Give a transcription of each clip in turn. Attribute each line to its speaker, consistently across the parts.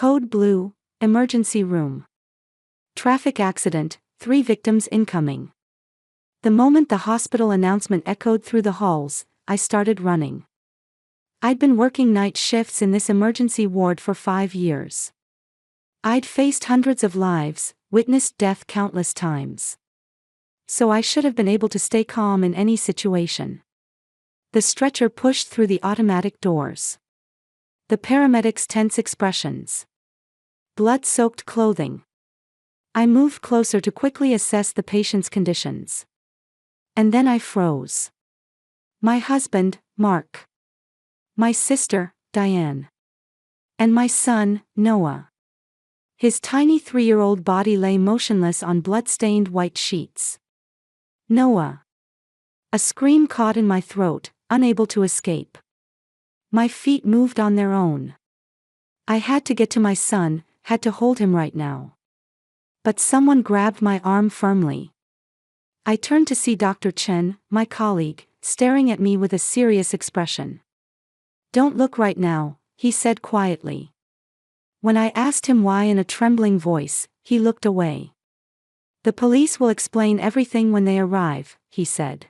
Speaker 1: Code blue, emergency room. Traffic accident, 3 victims incoming. The moment the hospital announcement echoed through the halls, I started running. I'd been working night shifts in this emergency ward for 5 years. I'd faced hundreds of lives, witnessed death countless times. So I should have been able to stay calm in any situation. The stretcher pushed through the automatic doors. The paramedics' tense expressions. Blood-soaked clothing. I moved closer to quickly assess the patient's conditions. And then I froze. My husband, Mark. My sister, Diane. And my son, Noah. His tiny 3-year-old body lay motionless on blood-stained white sheets. Noah. A scream caught in my throat, unable to escape. My feet moved on their own. I had to get to my son, had to hold him right now. But someone grabbed my arm firmly. I turned to see Dr. Chen, my colleague, staring at me with a serious expression. "Don't look right now," he said quietly. When I asked him why in a trembling voice, he looked away. "The police will explain everything when they arrive," he said.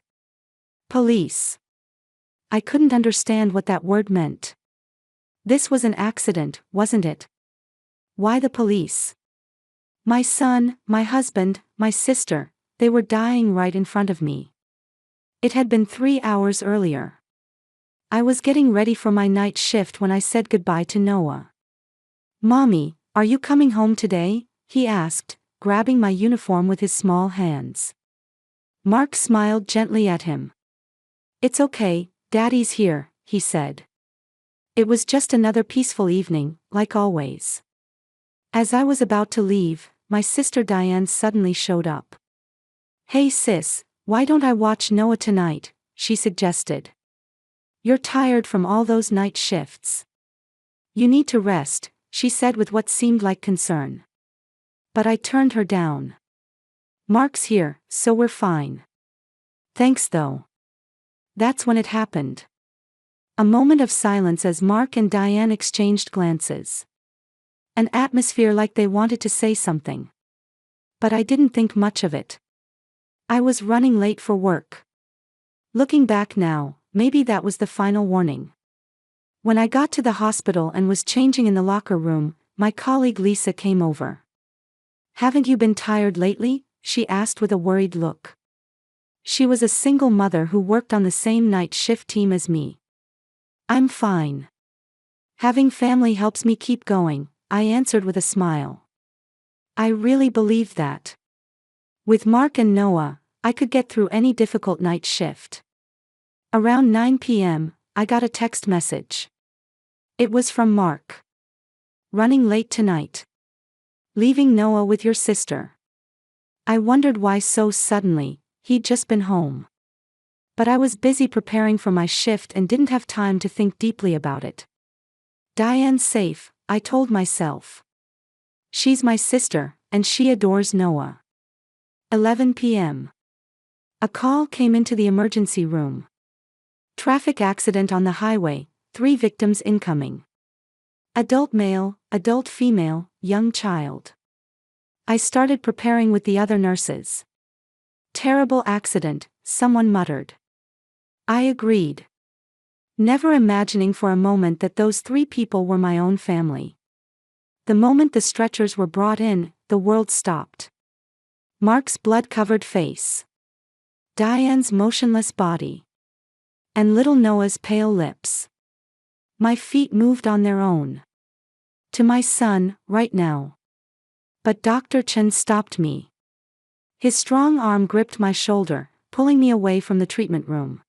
Speaker 1: Police. I couldn't understand what that word meant. This was an accident, wasn't it? Why the police? My son, my husband, my sister, they were dying right in front of me. It had been 3 hours earlier. I was getting ready for my night shift when I said goodbye to Noah. "Mommy, are you coming home today?" he asked, grabbing my uniform with his small hands. Mark smiled gently at him. "It's okay, Daddy's here," he said. It was just another peaceful evening, like always. As I was about to leave, my sister Diane suddenly showed up. "Hey sis, why don't I watch Noah tonight?" she suggested. "You're tired from all those night shifts. You need to rest," she said with what seemed like concern. But I turned her down. "Mark's here, so we're fine." "Thanks though." That's when it happened. A moment of silence as Mark and Diane exchanged glances. An atmosphere like they wanted to say something. But I didn't think much of it. I was running late for work. Looking back now, maybe that was the final warning. When I got to the hospital and was changing in the locker room, my colleague Lisa came over. "Haven't you been tired lately?" she asked with a worried look. She was a single mother who worked on the same night shift team as me. "I'm fine. Having family helps me keep going," I answered with a smile. I really believed that. With Mark and Noah, I could get through any difficult night shift. Around 9 p.m., I got a text message. It was from Mark. "Running late tonight. Leaving Noah with your sister." I wondered why so suddenly. He'd just been home. But I was busy preparing for my shift and didn't have time to think deeply about it. "Diane's safe," I told myself. "She's my sister, and she adores Noah." 11 p.m. A call came into the emergency room. Traffic accident on the highway, 3 victims incoming. Adult male, adult female, young child. I started preparing with the other nurses. "Terrible accident," someone muttered. I agreed. Never imagining for a moment that those 3 people were my own family. The moment the stretchers were brought in, the world stopped. Mark's blood-covered face. Diane's motionless body. And little Noah's pale lips. My feet moved on their own. To my son, right now. But Dr. Chen stopped me. His strong arm gripped my shoulder, pulling me away from the treatment room.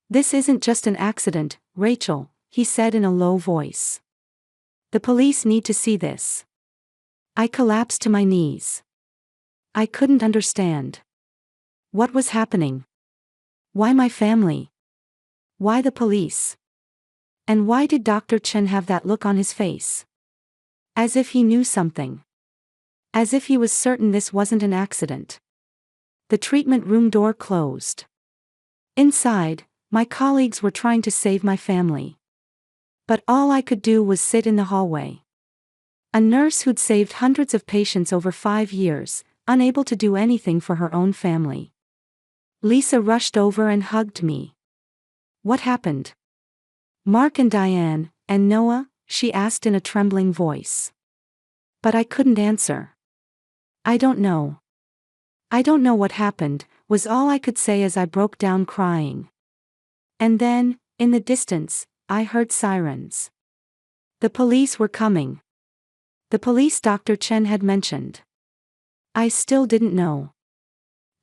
Speaker 1: "This isn't just an accident, Rachel," he said in a low voice. "The police need to see this." I collapsed to my knees. I couldn't understand. What was happening? Why my family? Why the police? And why did Dr. Chen have that look on his face? As if he knew something. As if he was certain this wasn't an accident. The treatment room door closed. Inside, my colleagues were trying to save my family. But all I could do was sit in the hallway. A nurse who'd saved hundreds of patients over 5 years, unable to do anything for her own family. Lisa rushed over and hugged me. What happened? Mark and Diane, and Noah? She asked in a trembling voice. But I couldn't answer. I don't know. I don't know what happened, was all I could say as I broke down crying. And then, in the distance, I heard sirens. The police were coming. The police Dr. Chen had mentioned. I still didn't know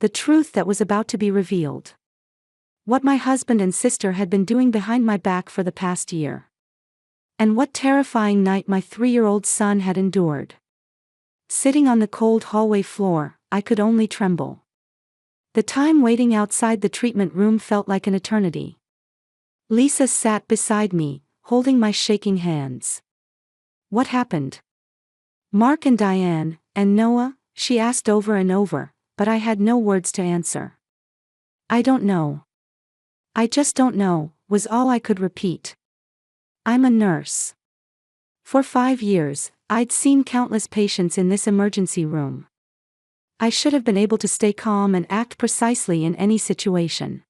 Speaker 1: the truth that was about to be revealed. What my husband and sister had been doing behind my back for the past year. And what terrifying night my 3-year-old son had endured. Sitting on the cold hallway floor, I could only tremble. The time waiting outside the treatment room felt like an eternity. Lisa sat beside me, holding my shaking hands. What happened? Mark and Diane, and Noah? She asked over and over, but I had no words to answer. I don't know. I just don't know, was all I could repeat. I'm a nurse. For 5 years, I'd seen countless patients in this emergency room. I should have been able to stay calm and act precisely in any situation.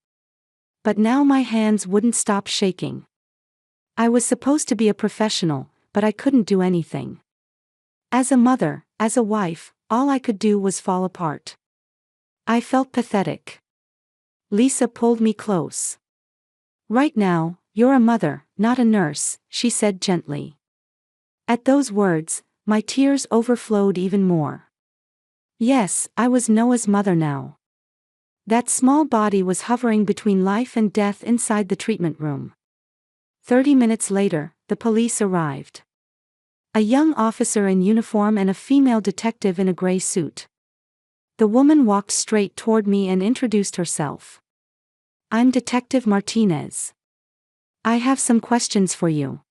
Speaker 1: But now my hands wouldn't stop shaking. I was supposed to be a professional, but I couldn't do anything. As a mother, as a wife, all I could do was fall apart. I felt pathetic. Lisa pulled me close. Right now, you're a mother, not a nurse, she said gently. At those words, my tears overflowed even more. Yes, I was Noah's mother now. That small body was hovering between life and death inside the treatment room. 30 minutes later, the police arrived. A young officer in uniform and a female detective in a gray suit. The woman walked straight toward me and introduced herself. I'm Detective Martinez. I have some questions for you.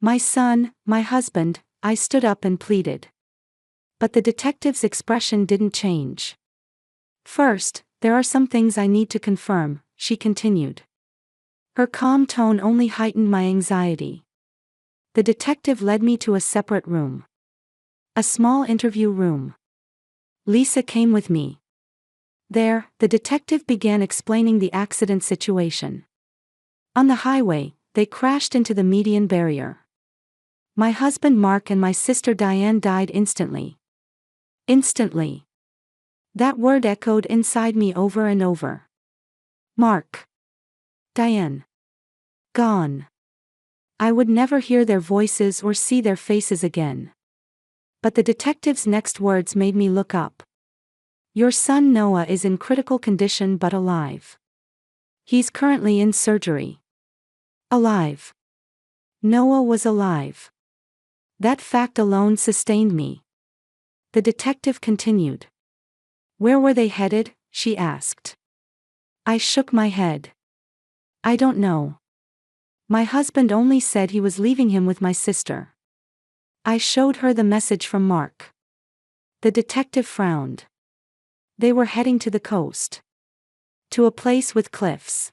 Speaker 1: My son, my husband, I stood up and pleaded. But the detective's expression didn't change. First, there are some things I need to confirm, she continued. Her calm tone only heightened my anxiety. The detective led me to a separate room. A small interview room. Lisa came with me. There, the detective began explaining the accident situation. On the highway, they crashed into the median barrier. My husband Mark and my sister Diane died instantly. Instantly. That word echoed inside me over and over. Mark. Diane. Gone. I would never hear their voices or see their faces again. But the detective's next words made me look up. Your son Noah is in critical condition but alive. He's currently in surgery. Alive. Noah was alive. That fact alone sustained me. The detective continued. Where were they headed? She asked. I shook my head. I don't know. My husband only said he was leaving him with my sister. I showed her the message from Mark. The detective frowned. They were heading to the coast. To a place with cliffs.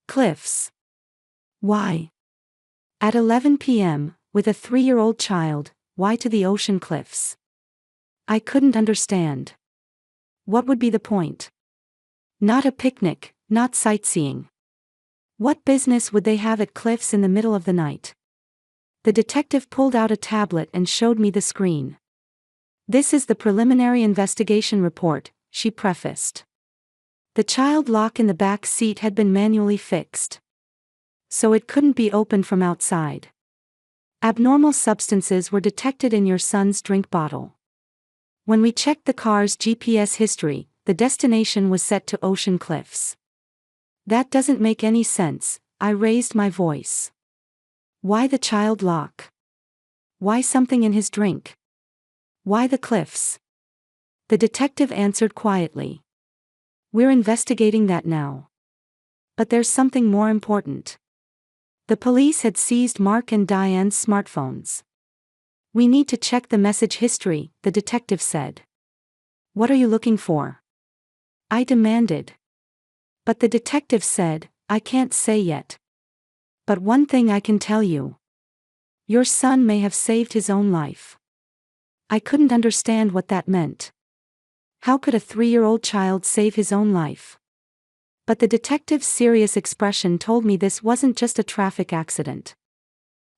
Speaker 1: Cliffs. Why? At 11 p.m., with a 3-year-old child, why to the ocean cliffs? I couldn't understand. What would be the point? Not a picnic, not sightseeing. What business would they have at cliffs in the middle of the night? The detective pulled out a tablet and showed me the screen. This is the preliminary investigation report, she prefaced. The child lock in the back seat had been manually fixed. So it couldn't be opened from outside. Abnormal substances were detected in your son's drink bottle. When we checked the car's GPS history, the destination was set to ocean cliffs. That doesn't make any sense, I raised my voice. Why the child lock? Why something in his drink? Why the cliffs? The detective answered quietly. We're investigating that now. But there's something more important. The police had seized Mark and Diane's smartphones. We need to check the message history, the detective said. What are you looking for? I demanded. But the detective said, I can't say yet. But one thing I can tell you. Your son may have saved his own life. I couldn't understand what that meant. How could a 3-year-old child save his own life? But the detective's serious expression told me this wasn't just a traffic accident.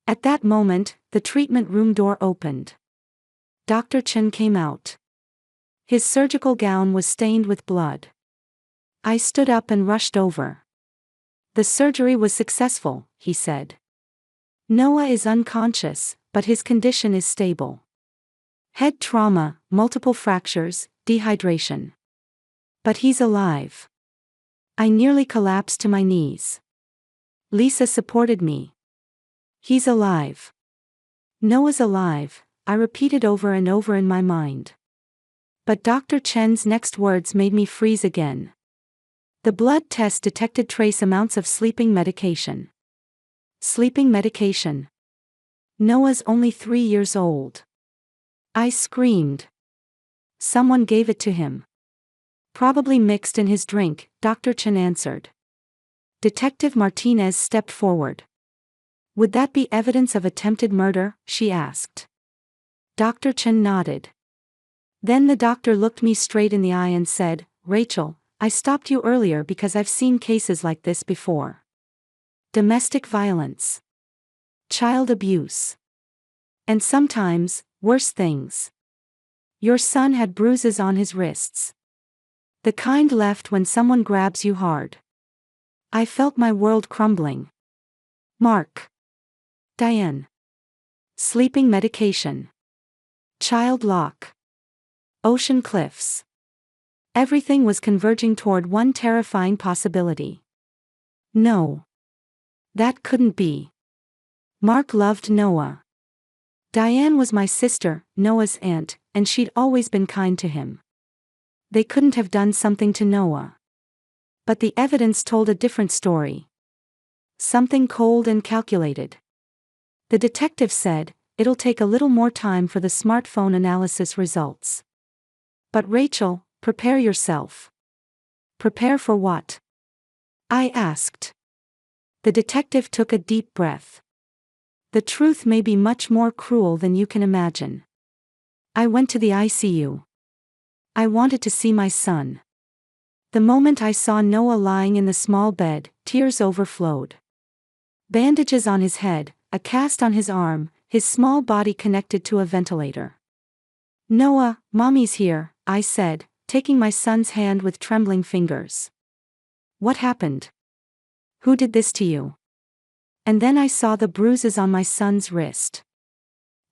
Speaker 1: At that moment, the treatment room door opened. Dr. Chen came out. His surgical gown was stained with blood. I stood up and rushed over. The surgery was successful, he said. Noah is unconscious, but his condition is stable. Head trauma, multiple fractures, dehydration. But he's alive. I nearly collapsed to my knees. Lisa supported me. He's alive. Noah's alive, I repeated over and over in my mind. But Dr. Chen's next words made me freeze again. The blood test detected trace amounts of sleeping medication. Sleeping medication. Noah's only 3 years old. I screamed. Someone gave it to him. Probably mixed in his drink, Dr. Chen answered. Detective Martinez stepped forward. Would that be evidence of attempted murder? She asked. Dr. Chen nodded. Then the doctor looked me straight in the eye and said, Rachel, I stopped you earlier because I've seen cases like this before. Domestic violence. Child abuse. And sometimes, worse things. Your son had bruises on his wrists. The kind left when someone grabs you hard. I felt my world crumbling. Mark. Diane. Sleeping medication. Child lock. Ocean cliffs. Everything was converging toward one terrifying possibility. No. That couldn't be. Mark loved Noah. Diane was my sister, Noah's aunt, and she'd always been kind to him. They couldn't have done something to Noah. But the evidence told a different story. Something cold and calculated. The detective said, it'll take a little more time for the smartphone analysis results. But Rachel, prepare yourself. Prepare for what? I asked. The detective took a deep breath. The truth may be much more cruel than you can imagine. I went to the ICU. I wanted to see my son. The moment I saw Noah lying in the small bed, tears overflowed. Bandages on his head, a cast on his arm, his small body connected to a ventilator. Noah, Mommy's here, I said, taking my son's hand with trembling fingers. What happened? Who did this to you? And then I saw the bruises on my son's wrist.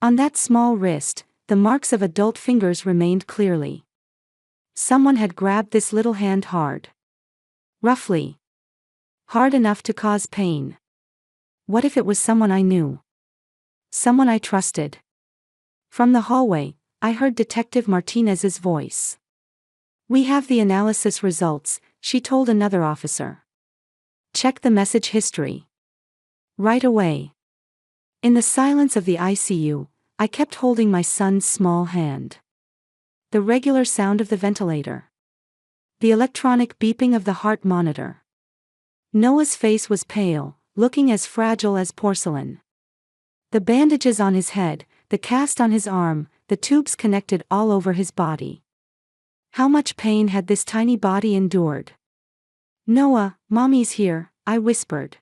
Speaker 1: On that small wrist, the marks of adult fingers remained clearly. Someone had grabbed this little hand hard. Roughly. Hard enough to cause pain. What if it was someone I knew? Someone I trusted? From the hallway, I heard Detective Martinez's voice. We have the analysis results, she told another officer. Check the message history. Right away. In the silence of the ICU, I kept holding my son's small hand. The regular sound of the ventilator. The electronic beeping of the heart monitor. Noah's face was pale, looking as fragile as porcelain. The bandages on his head, the cast on his arm, the tubes connected all over his body. How much pain had this tiny body endured? Noah, Mommy's here, I whispered.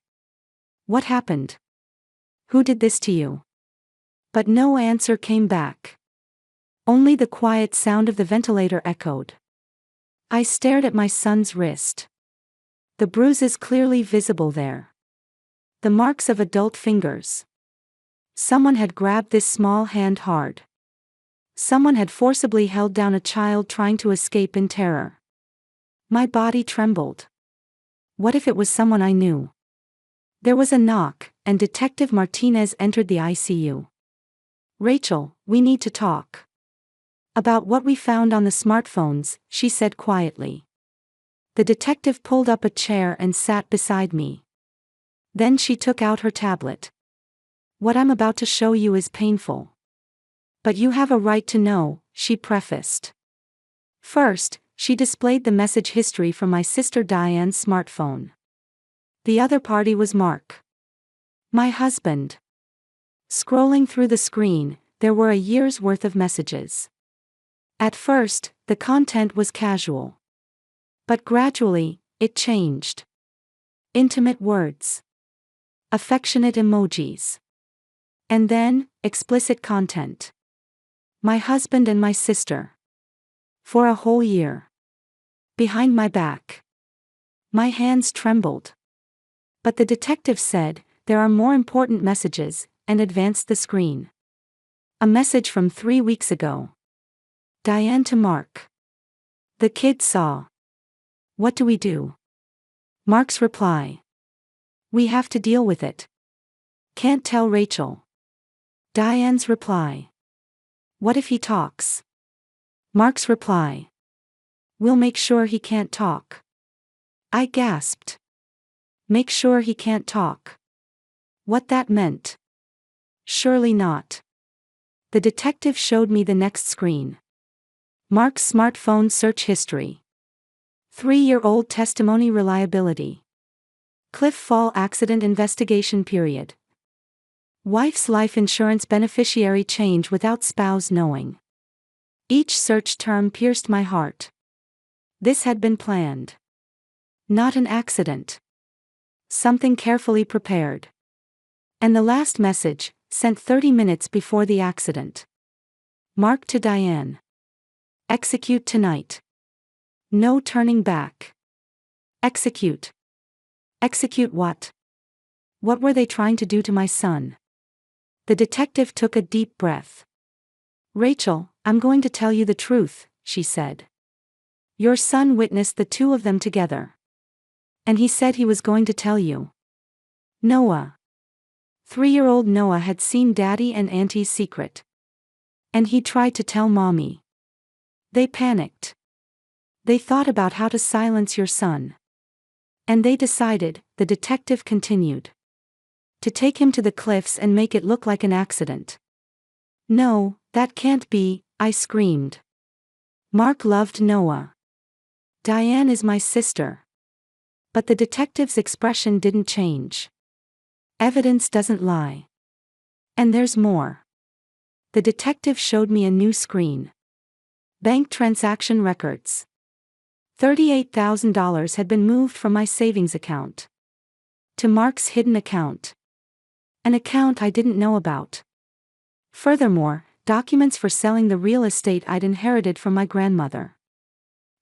Speaker 1: What happened? Who did this to you? But no answer came back. Only the quiet sound of the ventilator echoed. I stared at my son's wrist. The bruises clearly visible there. The marks of adult fingers. Someone had grabbed this small hand hard. Someone had forcibly held down a child trying to escape in terror. My body trembled. What if it was someone I knew? There was a knock, and Detective Martinez entered the ICU. Rachel, we need to talk. About what we found on the smartphones, she said quietly. The detective pulled up a chair and sat beside me. Then she took out her tablet. What I'm about to show you is painful. But you have a right to know, she prefaced. First, she displayed the message history from my sister Diane's smartphone. The other party was Mark. My husband. Scrolling through the screen, there were a year's worth of messages. At first, the content was casual. But gradually, it changed. Intimate words. Affectionate emojis. And then, explicit content. My husband and my sister. For a whole year. Behind my back. My hands trembled. But the detective said, there are more important messages, and advanced the screen. A message from 3 weeks ago. Diane to Mark. The kid saw. What do we do? Mark's reply. We have to deal with it. Can't tell Rachel. Diane's reply. What if he talks? Mark's reply. We'll make sure he can't talk. I gasped. Make sure he can't talk. What that meant? Surely not. The detective showed me the next screen. Mark's smartphone search history. 3-year-old testimony reliability. Cliff Fall accident investigation period. Wife's life insurance beneficiary change without spouse knowing. Each search term pierced my heart. This had been planned. Not an accident. Something carefully prepared. And the last message, sent 30 minutes before the accident. Mark to Diane. Execute tonight. No turning back. Execute. Execute what? What were they trying to do to my son? The detective took a deep breath. Rachel, I'm going to tell you the truth, she said. Your son witnessed the two of them together. And he said he was going to tell you. Noah. 3-year-old Noah had seen Daddy and Auntie's secret. And he tried to tell Mommy. They panicked. They thought about how to silence your son. And they decided, the detective continued, to take him to the cliffs and make it look like an accident. No, that can't be, I screamed. Mark loved Noah. Diane is my sister. But the detective's expression didn't change. Evidence doesn't lie. And there's more. The detective showed me a new screen. Bank transaction records. $38,000 had been moved from my savings account to Mark's hidden account. An account I didn't know about. Furthermore, documents for selling the real estate I'd inherited from my grandmother.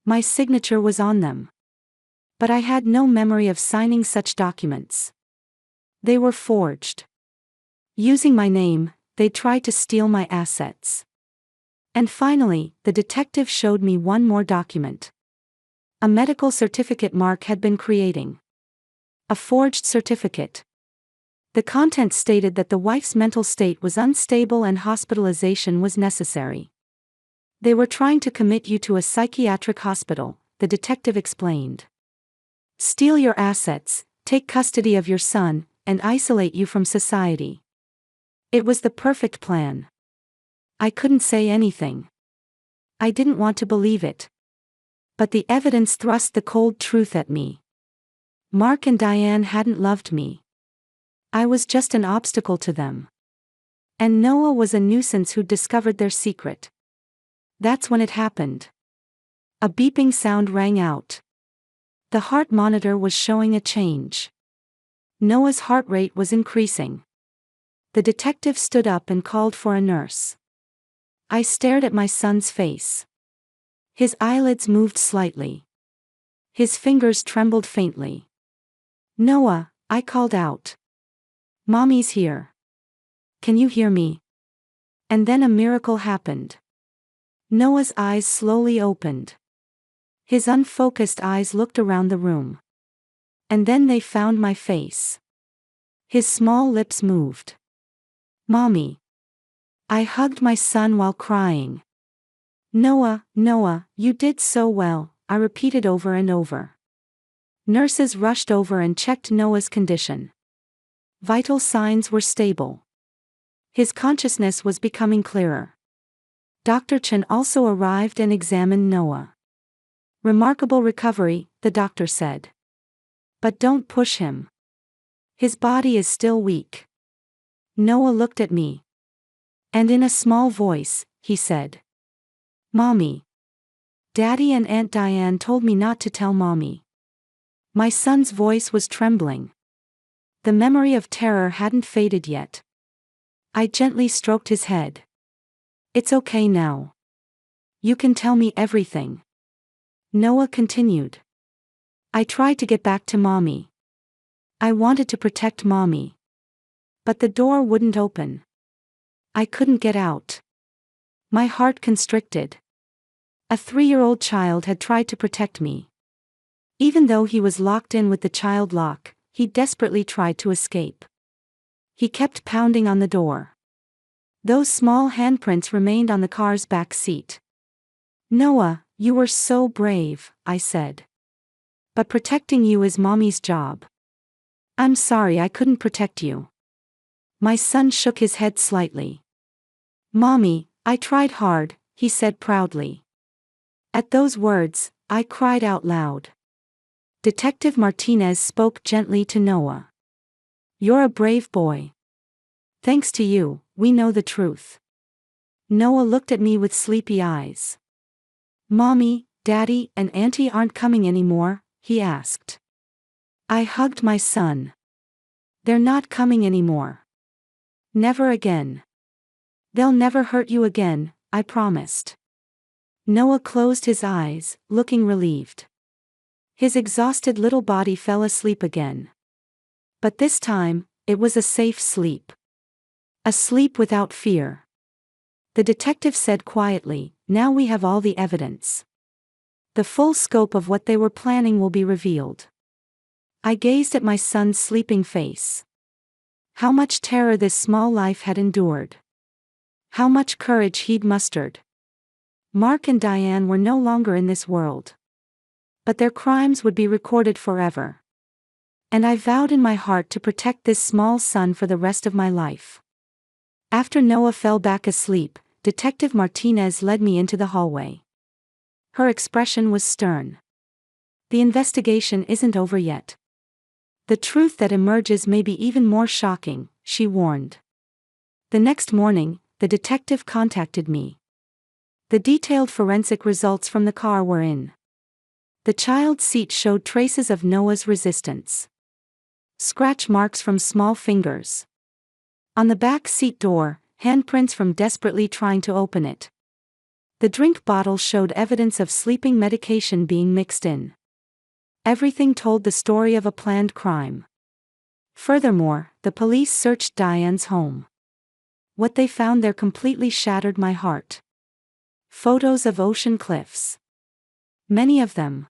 Speaker 1: My signature was on them. But I had no memory of signing such documents. They were forged. Using my name, they tried to steal my assets. And finally, the detective showed me one more document. A medical certificate Mark had been creating. A forged certificate. The content stated that the wife's mental state was unstable and hospitalization was necessary. They were trying to commit you to a psychiatric hospital, the detective explained. Steal your assets, take custody of your son, and isolate you from society. It was the perfect plan. I couldn't say anything. I didn't want to believe it. But the evidence thrust the cold truth at me. Mark and Diane hadn't loved me. I was just an obstacle to them. And Noah was a nuisance who'd discovered their secret. That's when it happened. A beeping sound rang out. The heart monitor was showing a change. Noah's heart rate was increasing. The detective stood up and called for a nurse. I stared at my son's face. His eyelids moved slightly. His fingers trembled faintly. Noah, I called out. Mommy's here. Can you hear me? And then a miracle happened. Noah's eyes slowly opened. His unfocused eyes looked around the room. And then they found my face. His small lips moved. Mommy. I hugged my son while crying. Noah, Noah, you did so well, I repeated over and over. Nurses rushed over and checked Noah's condition. Vital signs were stable. His consciousness was becoming clearer. Dr. Chen also arrived and examined Noah. Remarkable recovery, the doctor said. But don't push him. His body is still weak. Noah looked at me. And in a small voice, he said, "Mommy. Daddy and Aunt Diane told me not to tell Mommy." My son's voice was trembling. The memory of terror hadn't faded yet. I gently stroked his head. "It's okay now. You can tell me everything," Noah continued. "I tried to get back to Mommy. I wanted to protect Mommy. But the door wouldn't open. I couldn't get out. My heart constricted. A 3-year-old child had tried to protect me. Even though he was locked in with the child lock, he desperately tried to escape. He kept pounding on the door. Those small handprints remained on the car's back seat. "Noah, you were so brave," I said. "But protecting you is Mommy's job. I'm sorry I couldn't protect you." My son shook his head slightly. "Mommy, I tried hard," he said proudly. At those words, I cried out loud. Detective Martinez spoke gently to Noah. "You're a brave boy. Thanks to you, we know the truth." Noah looked at me with sleepy eyes. "Mommy, Daddy, and Auntie aren't coming anymore?" he asked. I hugged my son. "They're not coming anymore. Never again. They'll never hurt you again, I promised." Noah closed his eyes, looking relieved. His exhausted little body fell asleep again. But this time, it was a safe sleep. A sleep without fear. The detective said quietly, "Now we have all the evidence. The full scope of what they were planning will be revealed." I gazed at my son's sleeping face. How much terror this small life had endured. How much courage he'd mustered. Mark and Diane were no longer in this world. But their crimes would be recorded forever. And I vowed in my heart to protect this small son for the rest of my life. After Noah fell back asleep, Detective Martinez led me into the hallway. Her expression was stern. "The investigation isn't over yet. The truth that emerges may be even more shocking," she warned. The next morning, the detective contacted me. The detailed forensic results from the car were in. The child's seat showed traces of Noah's resistance. Scratch marks from small fingers. On the back seat door, handprints from desperately trying to open it. The drink bottle showed evidence of sleeping medication being mixed in. Everything told the story of a planned crime. Furthermore, the police searched Diane's home. What they found there completely shattered my heart. Photos of ocean cliffs. Many of them.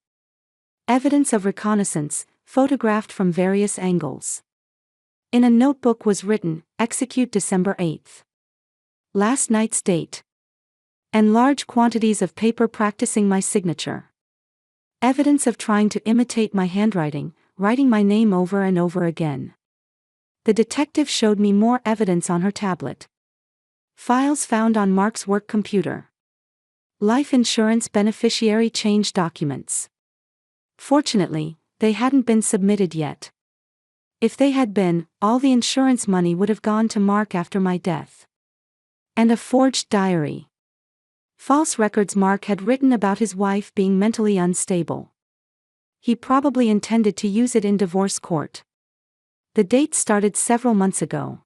Speaker 1: Evidence of reconnaissance, photographed from various angles. In a notebook was written, "Execute December 8th. Last night's date." And large quantities of paper practicing my signature. Evidence of trying to imitate my handwriting, writing my name over and over again. The detective showed me more evidence on her tablet. Files found on Mark's work computer. Life insurance beneficiary change documents. Fortunately, they hadn't been submitted yet. If they had been, all the insurance money would have gone to Mark after my death. And a forged diary. False records Mark had written about his wife being mentally unstable. He probably intended to use it in divorce court. The date started several months ago.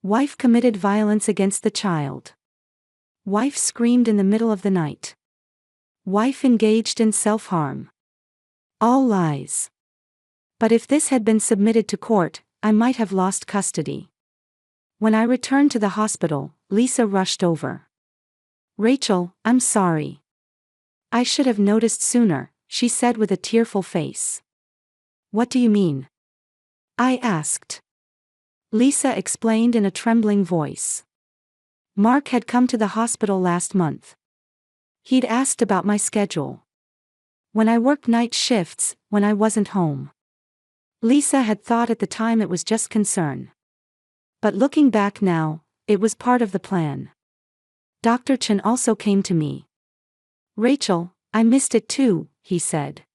Speaker 1: Wife committed violence against the child. Wife screamed in the middle of the night. Wife engaged in self-harm. All lies. But if this had been submitted to court, I might have lost custody. When I returned to the hospital, Lisa rushed over. "Rachel, I'm sorry. I should have noticed sooner," she said with a tearful face. "What do you mean?" I asked. Lisa explained in a trembling voice. Mark had come to the hospital last month. He'd asked about my schedule. When I worked night shifts, when I wasn't home. Lisa had thought at the time it was just concern. But looking back now, it was part of the plan. Dr. Chen also came to me. "Rachel, I missed it too," he said.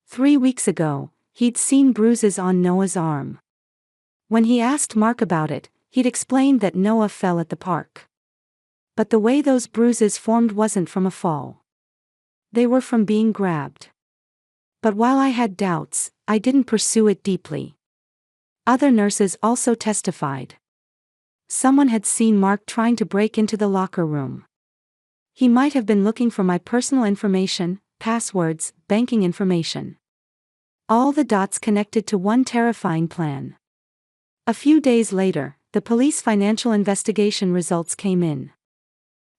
Speaker 1: 3 weeks ago, he'd seen bruises on Noah's arm. When he asked Mark about it, he'd explained that Noah fell at the park. But the way those bruises formed wasn't from a fall. They were from being grabbed. But while I had doubts, I didn't pursue it deeply. Other nurses also testified. Someone had seen Mark trying to break into the locker room. He might have been looking for my personal information, passwords, banking information. All the dots connected to one terrifying plan. A few days later, the police financial investigation results came in.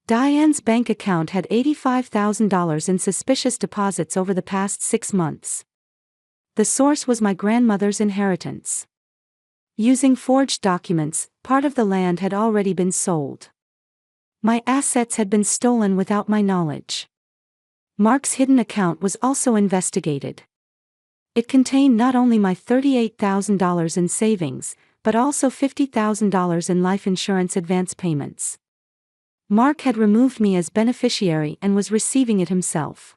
Speaker 1: Diane's bank account had $85,000 in suspicious deposits over the past 6 months. The source was my grandmother's inheritance. Using forged documents, part of the land had already been sold. My assets had been stolen without my knowledge. Mark's hidden account was also investigated. It contained not only my $38,000 in savings, but also $50,000 in life insurance advance payments. Mark had removed me as beneficiary and was receiving it himself.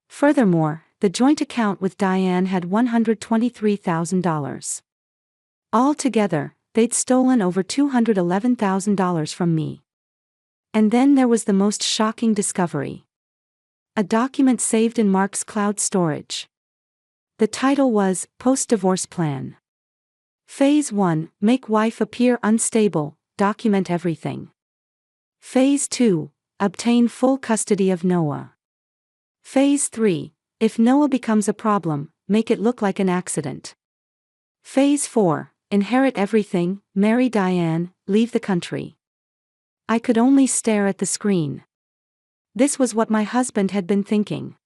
Speaker 1: Furthermore, the joint account with Diane had $123,000. Altogether, they'd stolen over $211,000 from me. And then there was the most shocking discovery. A document saved in Mark's cloud storage. The title was, Post-Divorce Plan. Phase 1, Make Wife Appear Unstable, Document Everything. Phase 2, Obtain Full Custody of Noah. Phase 3, If Noah becomes a problem, make it look like an accident. Phase 4, Inherit everything, marry Diane, leave the country. I could only stare at the screen. This was what my husband had been thinking.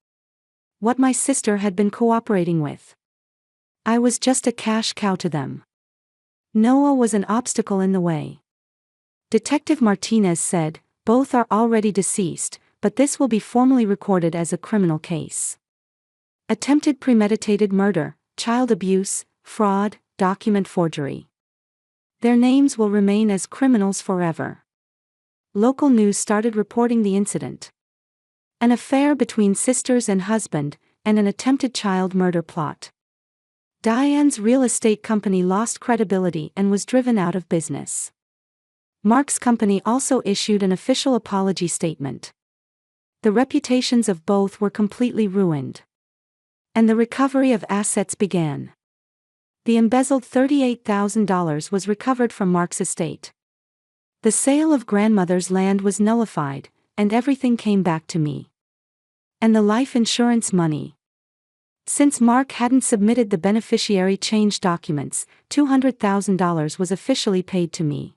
Speaker 1: What my sister had been cooperating with. I was just a cash cow to them. Noah was an obstacle in the way. Detective Martinez said, both are already deceased, but this will be formally recorded as a criminal case. Attempted premeditated murder, child abuse, fraud, document forgery. Their names will remain as criminals forever. Local news started reporting the incident. An affair between sisters and husband, and an attempted child murder plot. Diane's real estate company lost credibility and was driven out of business. Mark's company also issued an official apology statement. The reputations of both were completely ruined. And the recovery of assets began. The embezzled $38,000 was recovered from Mark's estate. The sale of grandmother's land was nullified, and everything came back to me. And the life insurance money. Since Mark hadn't submitted the beneficiary change documents, $200,000 was officially paid to me.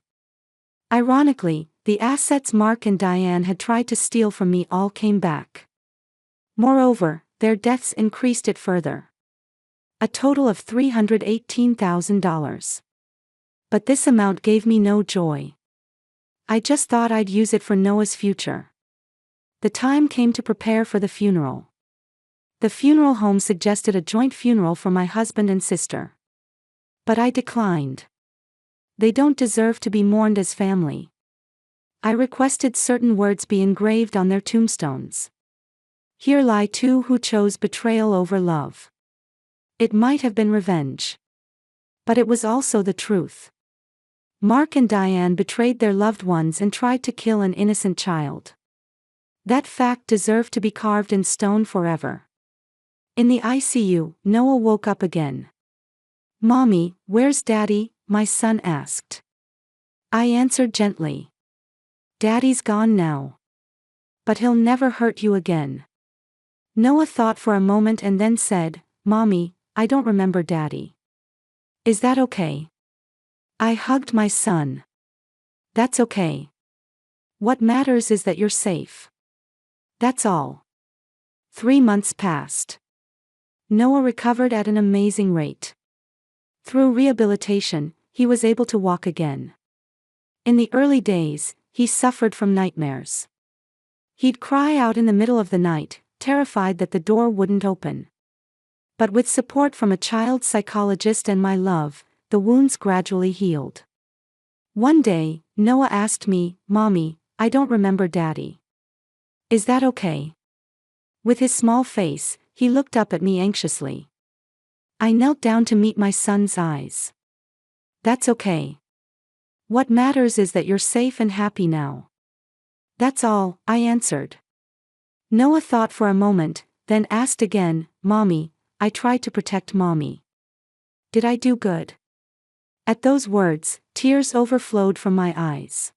Speaker 1: Ironically, the assets Mark and Diane had tried to steal from me all came back. Moreover, their deaths increased it further. A total of $318,000. But this amount gave me no joy. I just thought I'd use it for Noah's future. The time came to prepare for the funeral. The funeral home suggested a joint funeral for my husband and sister. But I declined. They don't deserve to be mourned as family. I requested certain words be engraved on their tombstones. Here lie two who chose betrayal over love. It might have been revenge. But it was also the truth. Mark and Diane betrayed their loved ones and tried to kill an innocent child. That fact deserved to be carved in stone forever. In the ICU, Noah woke up again. "Mommy, where's Daddy?" my son asked. I answered gently. "Daddy's gone now. But he'll never hurt you again." Noah thought for a moment and then said, "Mommy, I don't remember Daddy. Is that okay?" I hugged my son. "That's okay. What matters is that you're safe. That's all." 3 months passed. Noah recovered at an amazing rate. Through rehabilitation, he was able to walk again. In the early days, he suffered from nightmares. He'd cry out in the middle of the night, terrified that the door wouldn't open. But with support from a child psychologist and my love, the wounds gradually healed. One day, Noah asked me, "Mommy, I don't remember Daddy. Is that okay?" With his small face, he looked up at me anxiously. I knelt down to meet my son's eyes. "That's okay. What matters is that you're safe and happy now. That's all, I answered. Noah thought for a moment, then asked again, Mommy, I tried to protect Mommy. Did I do good? At those words, tears overflowed from my eyes.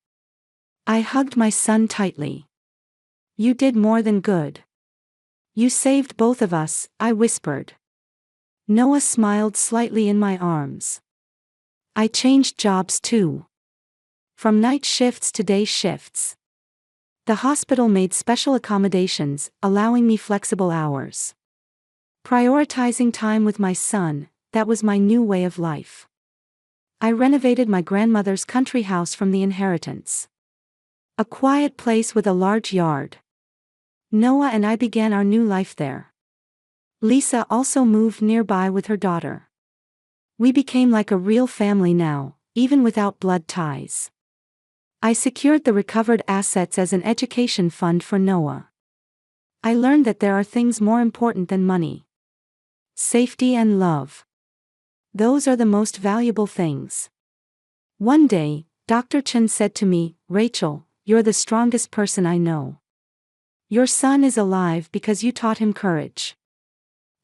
Speaker 1: I hugged my son tightly. You did more than good. You saved both of us, I whispered. Noah smiled slightly in my arms. I changed jobs too. From night shifts to day shifts. The hospital made special accommodations, allowing me flexible hours. Prioritizing time with my son, that was my new way of life. I renovated my grandmother's country house from the inheritance. A quiet place with a large yard. Noah and I began our new life there. Lisa also moved nearby with her daughter. We became like a real family now, even without blood ties. I secured the recovered assets as an education fund for Noah. I learned that there are things more important than money. Safety and love. Those are the most valuable things. One day, Dr. Chen said to me, Rachel, you're the strongest person I know. Your son is alive because you taught him courage.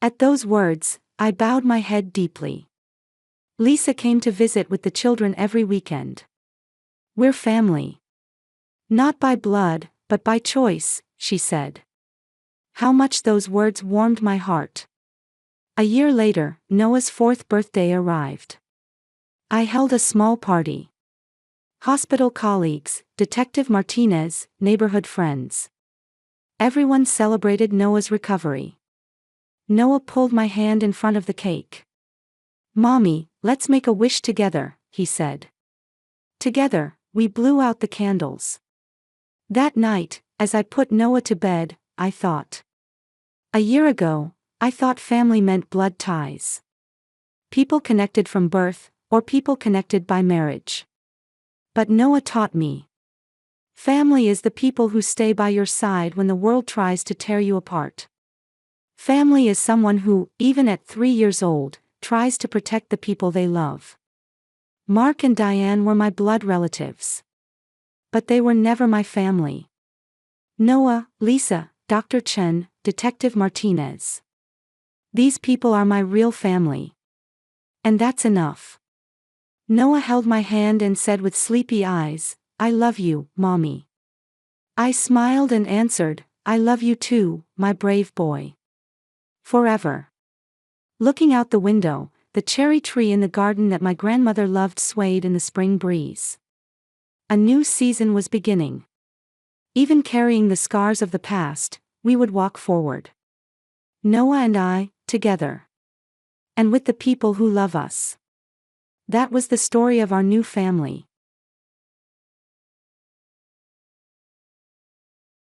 Speaker 1: At those words, I bowed my head deeply. Lisa came to visit with the children every weekend. We're family. Not by blood, but by choice, she said. How much those words warmed my heart. A year later, Noah's 4th birthday arrived. I held a small party. Hospital colleagues, Detective Martinez, neighborhood friends. Everyone celebrated Noah's recovery. Noah pulled my hand in front of the cake. Mommy, let's make a wish together, he said. Together, we blew out the candles. That night, as I put Noah to bed, I thought. A year ago, I thought family meant blood ties. People connected from birth, or people connected by marriage. But Noah taught me. Family is the people who stay by your side when the world tries to tear you apart. Family is someone who, even at 3 years old, tries to protect the people they love. Mark and Diane were my blood relatives. But they were never my family. Noah, Lisa, Dr. Chen, Detective Martinez. These people are my real family. And that's enough. Noah held my hand and said with sleepy eyes, I love you, Mommy. I smiled and answered, I love you too, my brave boy. Forever. Looking out the window, the cherry tree in the garden that my grandmother loved swayed in the spring breeze. A new season was beginning. Even carrying the scars of the past, we would walk forward. Noah and I, together. And with the people who love us. That was the story of our new family.